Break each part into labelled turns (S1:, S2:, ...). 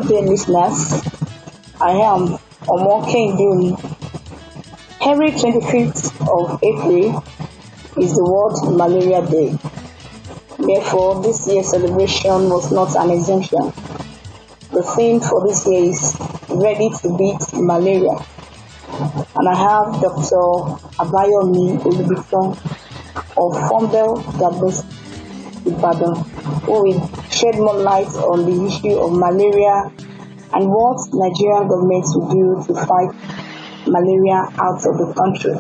S1: Dear listeners, I am Omo. Every 25th of April is the World Malaria Day. Therefore, this year's celebration was not an exemption. The theme for this year is Ready to Beat Malaria. And I have Dr. Abayomi Olubitan of Fombel Ibadan, who will shed more light on the issue of malaria and what Nigerian government will do to fight malaria out of the country.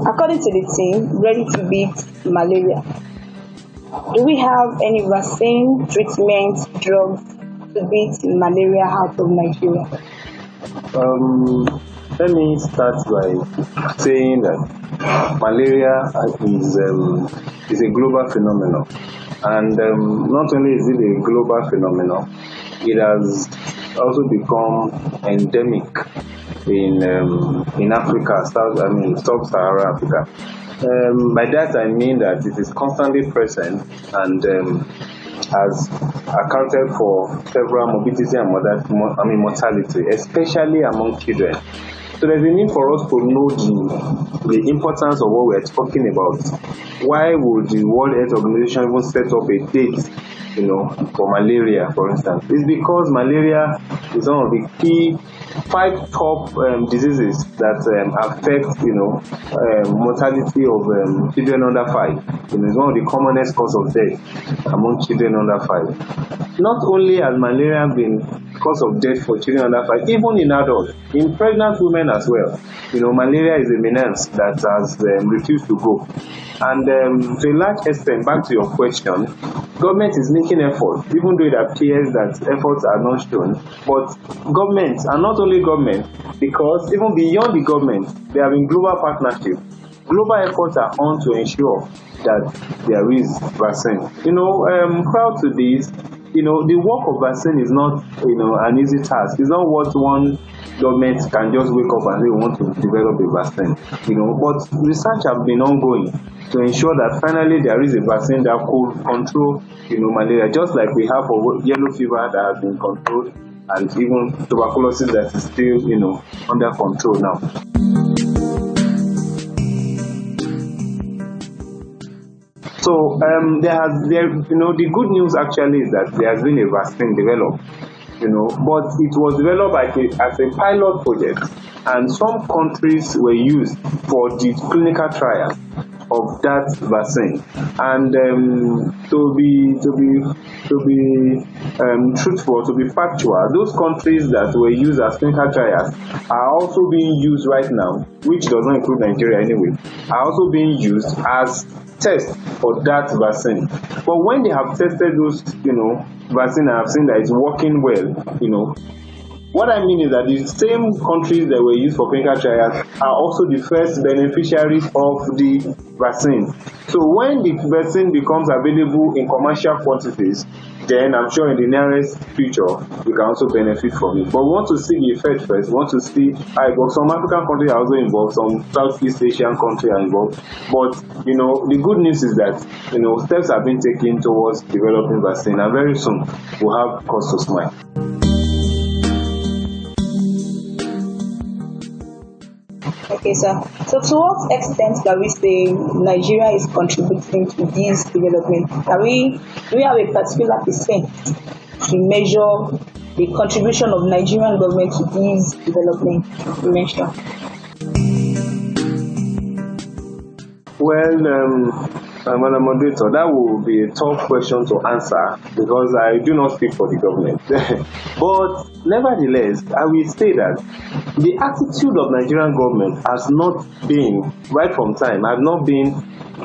S1: According to the team, Ready to Beat Malaria, do we have any vaccine, treatment, drugs to beat malaria out of Nigeria?
S2: Let me start by saying that malaria is a global phenomenon, and not only is it a global phenomenon, it has also become endemic in Africa, sub-Saharan Africa. By that I mean that it is constantly present and has accounted for several morbidity and mortality, especially among children. So there's a need for us to know the importance of what we're talking about. Why would the World Health Organization even set up a date, for malaria, for instance? It's because malaria is one of the key 5 top diseases that affect, mortality of children under 5. It's one of the commonest cause of death among children under 5. Not only has malaria been cause of death for children under 5, even in adults, in pregnant women as well. Malaria is a menace that has refused to go. And to a large extent, back to your question, government is making efforts, even though it appears that efforts are not shown. But government, and not only government, because even beyond the government, there have been global partnerships. Global efforts are on to ensure that there is vaccine. Proud to this, the work of vaccine is not, an easy task. It's not what one government can just wake up and say we want to develop a vaccine. But research has been ongoing to ensure that finally there is a vaccine that could control, malaria, just like we have for yellow fever that has been controlled, and even tuberculosis that is still, under control now. So the good news actually is that there has been a vaccine developed, but it was developed as a pilot project, and some countries were used for the clinical trial of that vaccine. And to be truthful, to be factual, those countries that were used as clinical trials are also being used right now, which does not include Nigeria anyway, are also being used as test for that vaccine. But when they have tested those, vaccine, I have seen that it's working well, What I mean is that the same countries that were used for clinical trials are also the first beneficiaries of the vaccine. So when the vaccine becomes available in commercial quantities, then I'm sure in the nearest future we can also benefit from it. But we want to see the effect first. We want to see how it works. Some African countries are also involved, some Southeast Asian countries are involved. But the good news is that steps have been taken towards developing vaccine, and very soon we'll have cause to smile.
S1: Okay, sir. So to what extent can we say Nigeria is contributing to this development? Do we have a particular percent to measure the contribution of Nigerian government to this development you mentioned?
S2: Well, Madam Moderator, that will be a tough question to answer because I do not speak for the government. But nevertheless, I will say that the attitude of Nigerian government has not been, right from time, has not been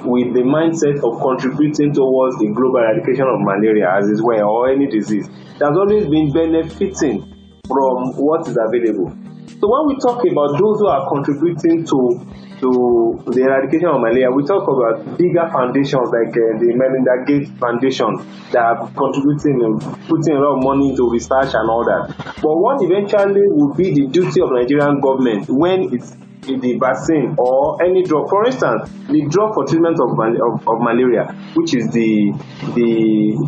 S2: with the mindset of contributing towards the global eradication of malaria as it were, or any disease. It has always been benefiting from what is available. So when we talk about those who are contributing to the eradication of malaria, we talk about bigger foundations like the Melinda Gates Foundation that are contributing, putting a lot of money into research and all that. But what eventually will be the duty of Nigerian government when it's the vaccine or any drug. For instance, the drug for treatment of malaria, which is the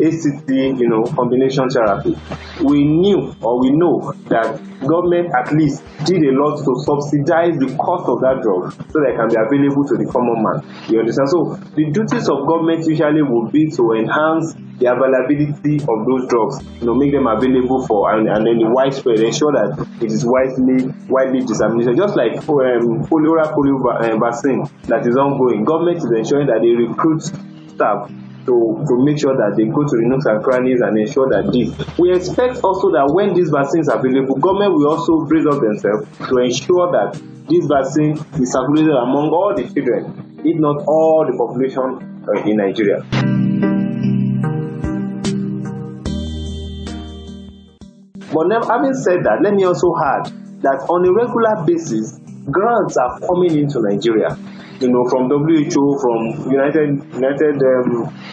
S2: ACT, combination therapy. We know that government at least did a lot to subsidize the cost of that drug so that it can be available to the common man. You understand? So the duties of government usually would be to enhance the availability of those drugs, make them available for and then the widespread, ensure that it is widely disseminated. Just like polio vaccine that is ongoing, government is ensuring that they recruit staff to make sure that they go to the nooks and crannies and ensure that this. We expect also that when these vaccines are available, government will also raise up themselves to ensure that this vaccine is circulated among all the children, if not all the population in Nigeria. But now, having said that, let me also add that on a regular basis, grants are coming into Nigeria. From WHO, from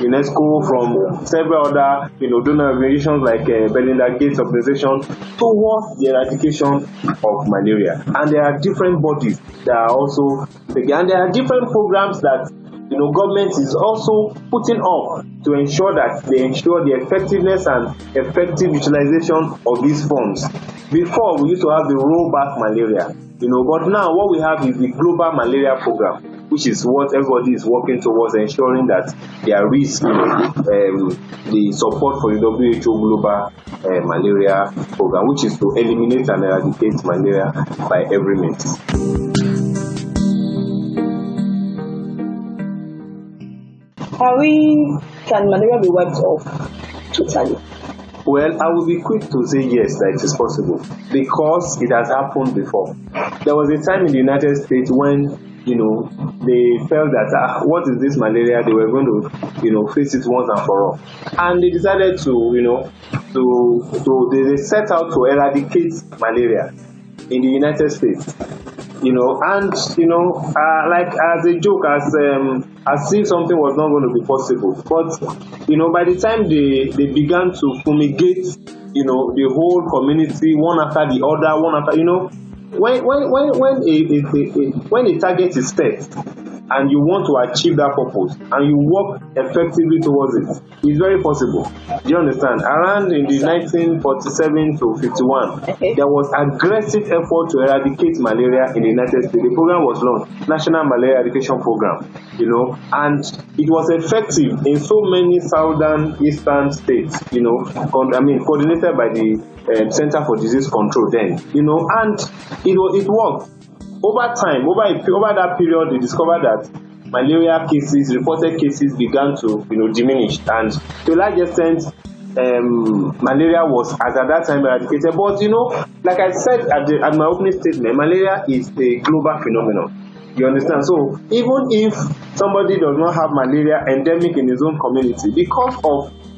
S2: UNESCO, from several other, donor organizations like Belinda Gates Organization towards the eradication of malaria. And there are different bodies that are also, and there are different programs that government is also putting up to ensure that they ensure the effectiveness and effective utilization of these funds. Before, we used to have the rollback malaria, but now what we have is the global malaria program, which is what everybody is working towards, ensuring that there is the support for the WHO global malaria program, which is to eliminate and eradicate malaria by every means.
S1: Can malaria be wiped off totally?
S2: Well, I will be quick to say yes, that it is possible, because it has happened before. There was a time in the United States when they felt that what is this malaria? They were going to face it once and for all, and they decided to they set out to eradicate malaria in the United States. Like as a joke, as if something was not going to be possible. But by the time they began to fumigate, the whole community one after the other, when a target is set and you want to achieve that purpose and you work effectively towards it, it's very possible. Do you understand? Around in the 1947 to 51, there was aggressive effort to eradicate malaria in the United States. The program was launched, National Malaria Eradication Program, and it was effective in so many southern eastern states, coordinated by the Center for Disease Control then, and it worked. Over time, over that period, they discovered that malaria cases, reported cases, began to diminish, and to a large extent, malaria was at that time eradicated. But like I said at my opening statement, malaria is a global phenomenon. You understand? So even if somebody does not have malaria endemic in his own community, because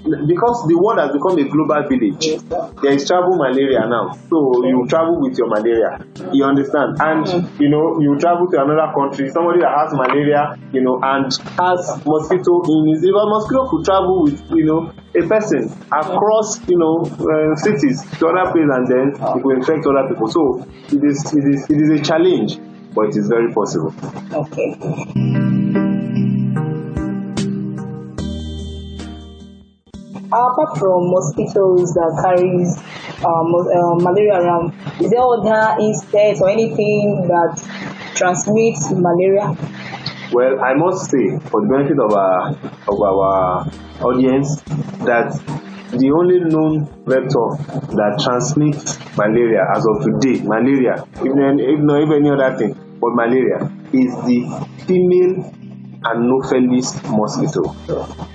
S2: the world has become a global village, there is travel malaria now. So you travel with your malaria. You understand? And you travel to another country, somebody that has malaria, and has mosquito in his. If a mosquito could travel with a person across cities to other places, and then it will infect other people. So it is a challenge, but it is very possible.
S1: Okay. Apart from mosquitoes that carries malaria around, is there other insects or anything that transmits malaria?
S2: Well, I must say, for the benefit of our audience, that the only known vector that transmits malaria as of today, if any other thing, but malaria, is the female Anopheles mosquito.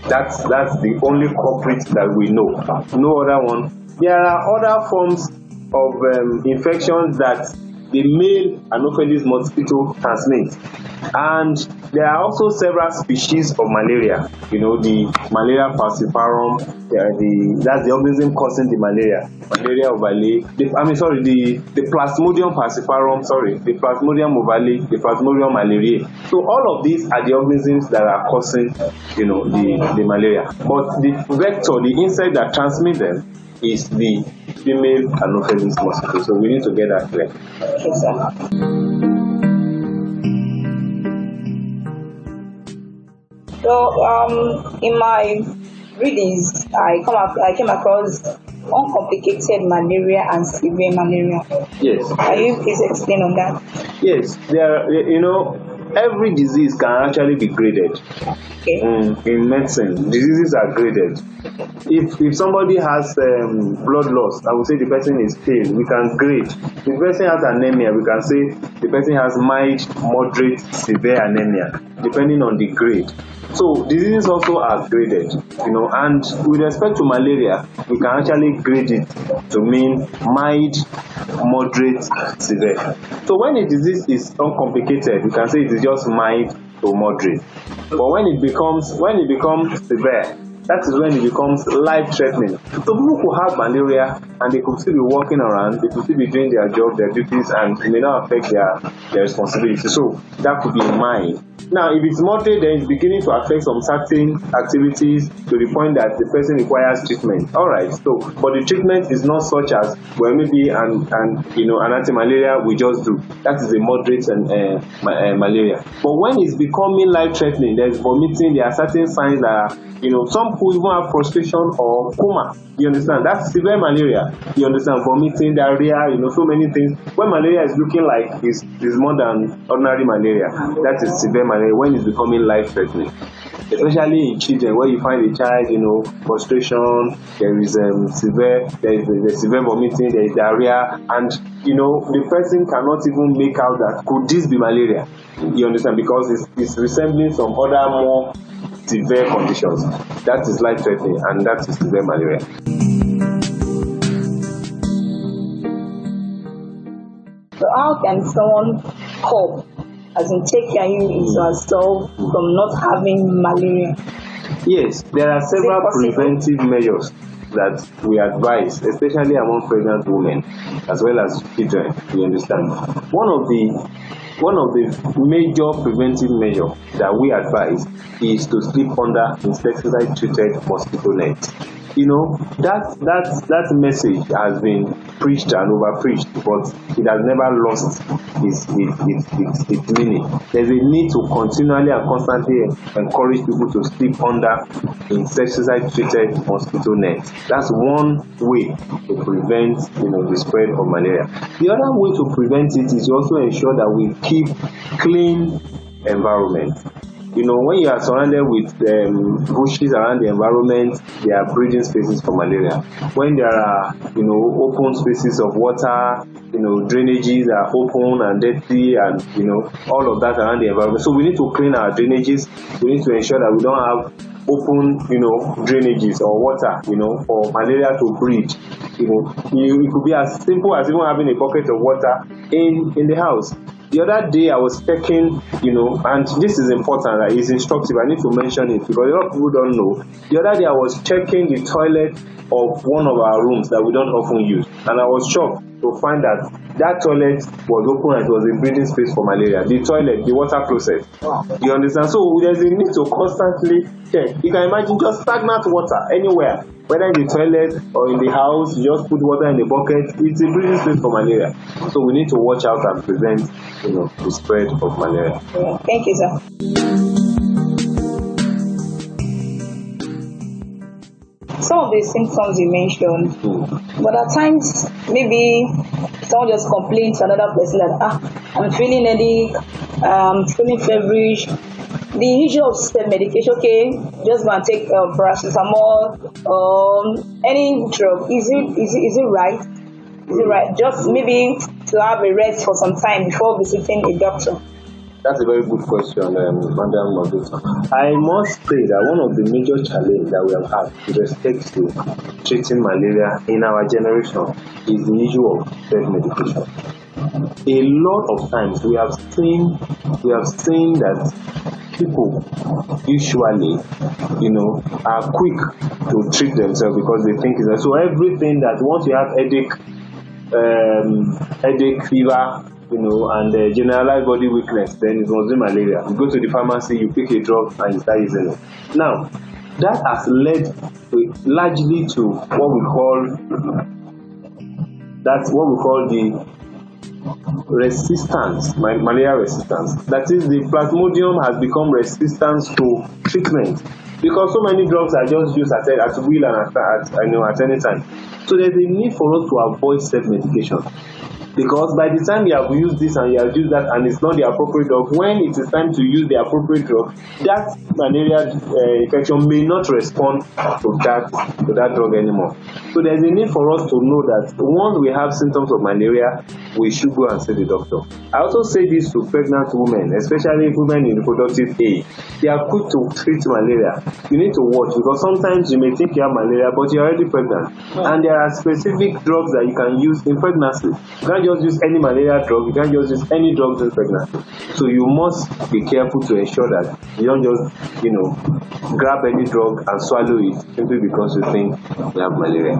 S2: That's the only culprit that we know. No other one. There are other forms of infections that the male Anopheles mosquito transmits, and there are also several species of malaria. The Malaria falciparum, that's the organism causing the malaria. Malaria ovale. The Plasmodium falciparum. The Plasmodium ovale, the Plasmodium malariae. So all of these are the organisms that are causing, the malaria. But the vector, the insect that transmits them, is the female Anopheles mosquito. So we need to get that clear.
S1: Okay, sir. So in my readings, I came across uncomplicated malaria and severe malaria.
S2: Yes.
S1: Can you please explain on that?
S2: Yes, every disease can actually be graded.
S1: Okay.
S2: In medicine, diseases are graded. If somebody has blood loss, I would say the person is pale. We can grade. If the person has anemia, we can say the person has mild, moderate, severe anemia, depending on the grade. So diseases also are graded, and with respect to malaria, we can actually grade it to mean mild, moderate, severe. So when a disease is uncomplicated, we can say it is just mild to moderate. But when it becomes severe, that is when it becomes life-threatening. So people could have malaria and they could still be walking around, they could still be doing their job, their duties, and it may not affect their responsibility. So that could be mild. Now, if it's moderate, then it's beginning to affect some certain activities to the point that the person requires treatment. All right. So, but the treatment is not such as, well, maybe an anti-malaria we just do. That is a moderate malaria. But when it's becoming life-threatening, there's vomiting. There are certain signs that some people even have frustration or coma. You understand? That's severe malaria. You understand? Vomiting, diarrhea, so many things. When malaria is looking like is more than ordinary malaria, that is severe malaria when it's becoming life-threatening. Especially in children, where you find a child, frustration, there is severe vomiting, there is diarrhea, and the person cannot even make out that could this be malaria. You understand? Because it's resembling some other more severe conditions. That is life-threatening, and that is severe malaria.
S1: So how can someone cope, as in take care of yourself from not having malaria?
S2: Yes, there are several preventive measures that we advise, especially among pregnant women as well as children. You understand? One of the major preventive measures that we advise is to sleep under insecticide-treated mosquito nets. That message has been preached and over-preached, but it has never lost its meaning. There's a need to continually and constantly encourage people to sleep under insecticide-treated mosquito nets. That's one way to prevent, the spread of malaria. The other way to prevent it is also ensure that we keep clean environment. When you are surrounded with bushes around the environment, they are breeding spaces for malaria. When there are, open spaces of water, drainages are open and dirty, and all of that around the environment. So we need to clean our drainages. We need to ensure that we don't have open, drainages or water, for malaria to breed. It could be as simple as even having a bucket of water in the house. The other day I was checking, and this is important, it's instructive, I need to mention it because a lot of people don't know. The other day I was checking the toilet of one of our rooms that we don't often use, and I was shocked to find that toilet was open and it was a breeding space for malaria. The toilet, the water closet. You understand? So there's a need to constantly check. You can imagine just stagnant water anywhere, whether in the toilet or in the house. You just put water in the bucket. It's a breeding space for malaria. So we need to watch out and prevent, the spread of malaria.
S1: Thank you, sir. Some of the symptoms you mentioned, but at times maybe someone just complains to another person that I'm feeling headache, I'm feeling feverish. The usual medication, okay, just go and take paracetamol, any drug. Is it right? Is it right? Just maybe to have a rest for some time before visiting a doctor.
S2: That's a very good question, Madam Olubitan. I must say that one of the major challenges that we have had with respect to treating malaria in our generation is the issue of self-medication. A lot of times we have seen that people usually, are quick to treat themselves because they think it's so everything that once you have headache, fever, and generalized body weakness, then it must be malaria. You go to the pharmacy, you pick a drug, and you start using it. Now, that has led largely to what we call the resistance, malaria resistance. That is, the plasmodium has become resistant to treatment because so many drugs are just used at will and at any time. So there's a need for us to avoid self-medication. Because by the time you have used this and you have used that and it's not the appropriate drug, when it is time to use the appropriate drug, that malaria infection may not respond to that drug anymore. So there's a need for us to know that once we have symptoms of malaria, we should go and see the doctor. I also say this to pregnant women, especially women in reproductive age. They are quick to treat malaria. You need to watch because sometimes you may think you have malaria, but you're already pregnant. And there are specific drugs that you can use in pregnancy. You can't just use any malaria drug. You can't just use any drug in pregnancy. So you must be careful to ensure that you don't just, grab any drug and swallow it simply because you think you have malaria.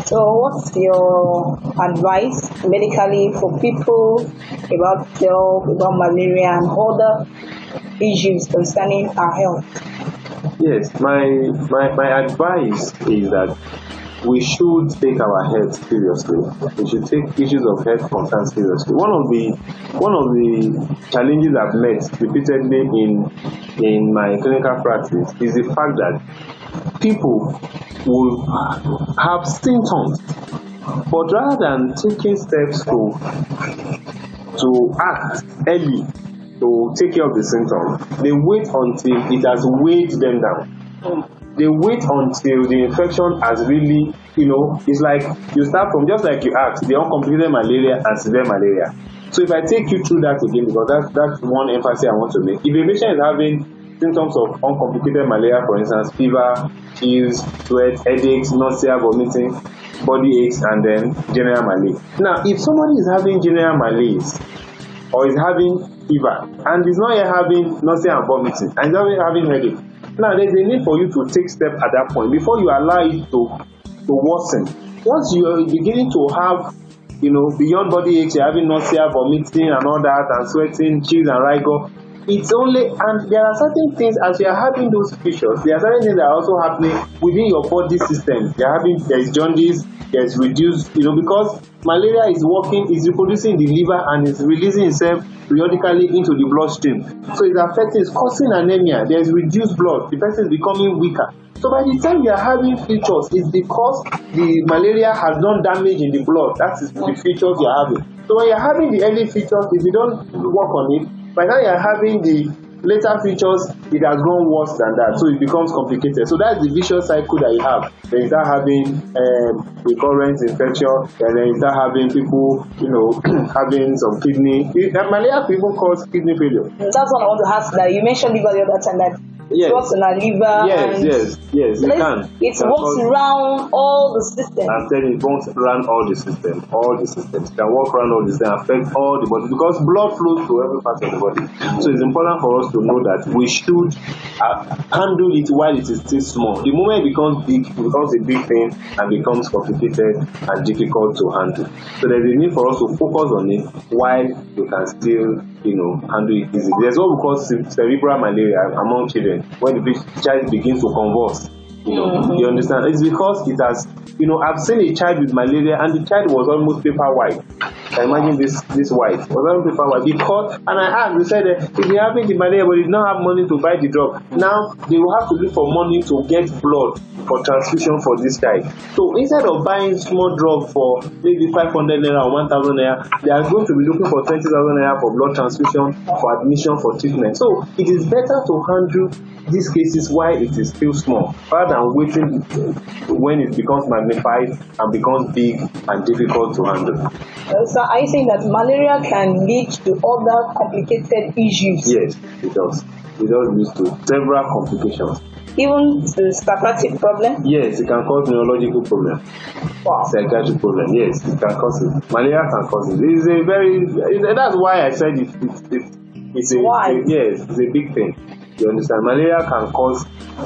S1: So what's your advice medically for people about health, about malaria and other issues concerning our health?
S2: Yes, my advice is that we should take our health seriously. We should take issues of health concerns seriously. One of the challenges I've met repeatedly in my clinical practice is the fact that people will have symptoms, but rather than taking steps to act early to take care of the symptoms, they wait until it has weighed them down. They wait until the infection has really, it's like you start from, just like you asked, the uncomplicated malaria and severe malaria. So if I take you through that again, because that's one emphasis I want to make. If a patient is having symptoms of uncomplicated malaria, for instance, fever, chills, sweat, headaches, nausea, vomiting, body aches, and then general malaise. Now, if somebody is having general malaise or is having fever and is not yet having nausea and vomiting and is not yet having headache, now there's a need for you to take steps at that point before you allow it to worsen. Once you are beginning to have beyond body aches, you're having nausea, vomiting and all that, and sweating, chills and rigor, it's only, and there are certain things, as you are having those features, there are certain things that are also happening within your body system. There's jaundice, there's reduced, because malaria is reproducing the liver and is releasing itself periodically into the bloodstream. So it's causing anemia. There's reduced blood. The person is becoming weaker. So by the time you are having features, it's because the malaria has done damage in the blood. That is the features you are having. So when you're having the early features, if you don't work on it, by now you're having the later features, it has gone worse than that, so it becomes complicated. So that's the vicious cycle that you have. Then you start having recurrent infection, and then you start having people, having some kidney. Malaria people cause kidney failure.
S1: That's what I want to ask. That you mentioned liver the other time that
S2: yes.
S1: It works in our liver.
S2: Yes. You can.
S1: It works around all the systems.
S2: I'm telling you, it won't run all the systems. It can work around all the systems, affect all the body because blood flows to every part of the body. So it's important for us to know that we should handle it while it is still small. The moment it becomes big, it becomes a big thing and becomes complicated and difficult to handle. So there's a need for us to focus on it while we can still handle it easily. There's what we call cerebral malaria among children, when the child begins to convulse. You understand? It's because it has, I've seen a child with malaria and the child was almost paper white. I imagine this white was almost paper white because, and I asked, they said if you're having the malaria but you don't have money to buy the drug, now they will have to look for money to get blood for transfusion for this child. So instead of buying small drug for maybe 500 naira or 1,000 naira, they are going to be looking for 20,000 naira for blood transfusion, for admission, for treatment. So it is better to handle these cases while it is still small, rather than waiting when it becomes magnified and becomes big and difficult to handle.
S1: So are you saying that malaria can lead to other complicated issues?
S2: Yes, it does. It does lead to several complications.
S1: Even to psychiatric problem?
S2: Yes, it can cause neurological problem.
S1: Wow.
S2: Psychiatric problem. Yes, it can cause it. Malaria can cause it. That's why I said it's a big thing. You understand? Malaria can cause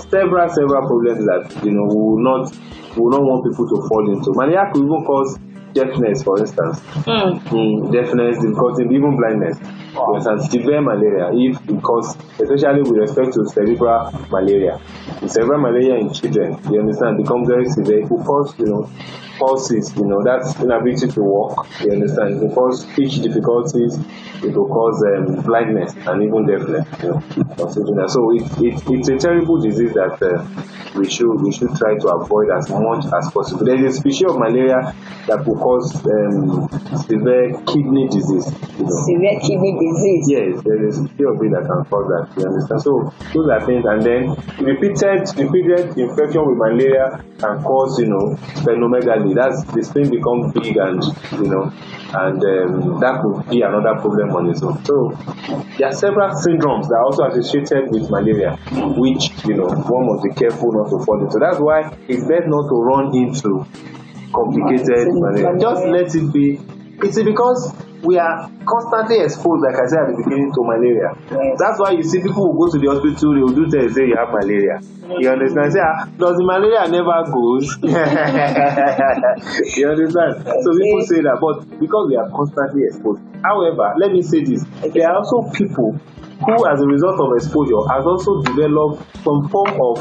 S2: several problems that we will not want people to fall into. Malaria could even cause deafness, for instance. Deafness, difficulty, even blindness.
S1: Wow.
S2: Yes, and severe malaria, if because especially with respect to cerebral malaria. The cerebral malaria in children, you understand, becomes very severe. It will cause, pulses, that's inability to walk, you understand. It will cause speech difficulties, it will cause blindness and even deafness, considering that. So it's a terrible disease that we should try to avoid as much as possible. There is a species of malaria that will cause severe kidney disease.
S1: Severe kidney disease.
S2: Yes, there is a few of it that can cause that, you understand. So those are things, and then repeated infection with malaria can cause, splenomegaly. That's the spleen becomes big, and that could be another problem on its own. So there are several syndromes that are also associated with malaria, which one must be careful not to fall into. That's why it's best not to run into complicated malaria. Just let it be. It's because we are constantly exposed, like I said at the beginning, to malaria.
S1: Yes.
S2: That's why you see people who go to the hospital, they will do test, say you have malaria. You understand? Say, does the malaria never goes? You understand? So people say that, but because we are constantly exposed. However, let me say this: there are also people who, as a result of exposure, has also developed some form of,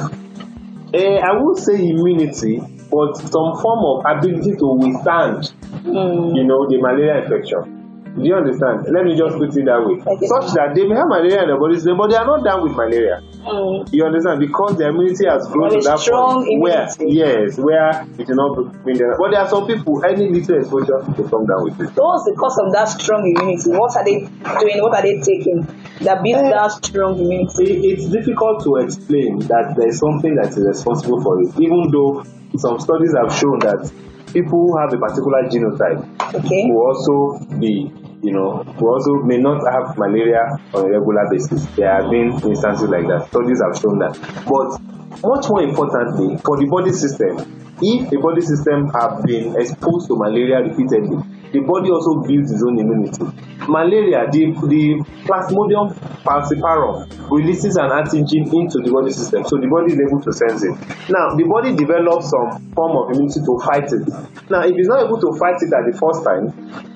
S2: I won't say immunity, but some form of ability to withstand, the malaria infection. Do you understand? Let me just put it that way. Such that they may have malaria in their bodies, but they are not down with malaria. You understand? Because their immunity has grown to that point where it will not bring them. But there are some people, any little exposure, they come down with it.
S1: So what's the cause of that strong immunity? What are they doing? What are they taking that builds that strong immunity?
S2: It's difficult to explain that there is something that is responsible for it, even though some studies have shown that people who have a particular genotype will also be, who also may not have malaria on a regular basis. There have been instances like that. Studies have shown that. But much more importantly, for the body system, if the body system have been exposed to malaria repeatedly, the body also builds its own immunity. Malaria, the Plasmodium falciparum releases an antigen into the body system, so the body is able to sense it. Now, the body develops some form of immunity to fight it. Now, if it's not able to fight it at the first time,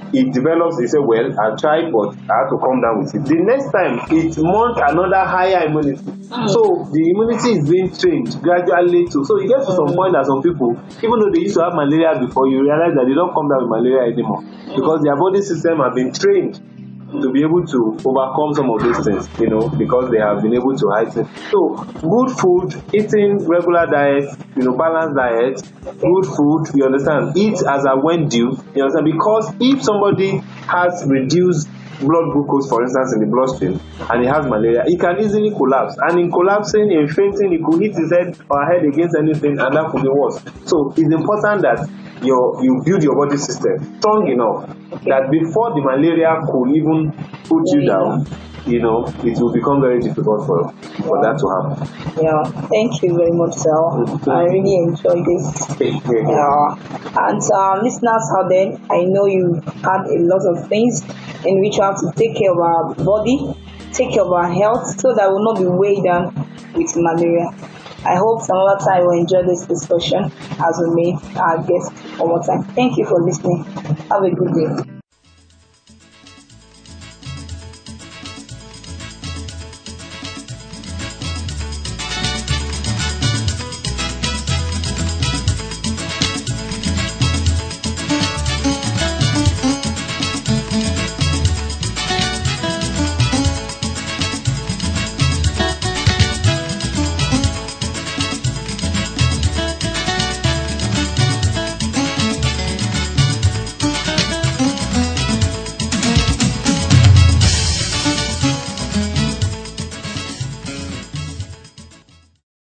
S2: it develops, they say, well, I tried, but I have to come down with it. The next time, it mounts another higher immunity. So the immunity is being trained gradually too. So you get to some point that some people, even though they used to have malaria before, you realize that they don't come down with malaria anymore, because their body system have been trained to be able to overcome some of these things, because they have been able to heighten. So good food, eating regular diet, balanced diet, good food, you understand, eat as and when due, you understand, because if somebody has reduced blood glucose, for instance, in the bloodstream, and he has malaria, he can easily collapse, and in collapsing, in fainting, he could hit his head or head against anything, and that could be worse. So it's important that you build your body system strong enough that before the malaria could even put you down, it will become very difficult for that to happen.
S1: Yeah, thank you very much, sir. I really enjoyed this. And listeners out there, I know you had a lot of things in which we have to take care of our body, take care of our health, so that we will not be weighed down with malaria. I hope some other time you will enjoy this discussion as we meet our guest one more time. Thank you for listening. Have a good day.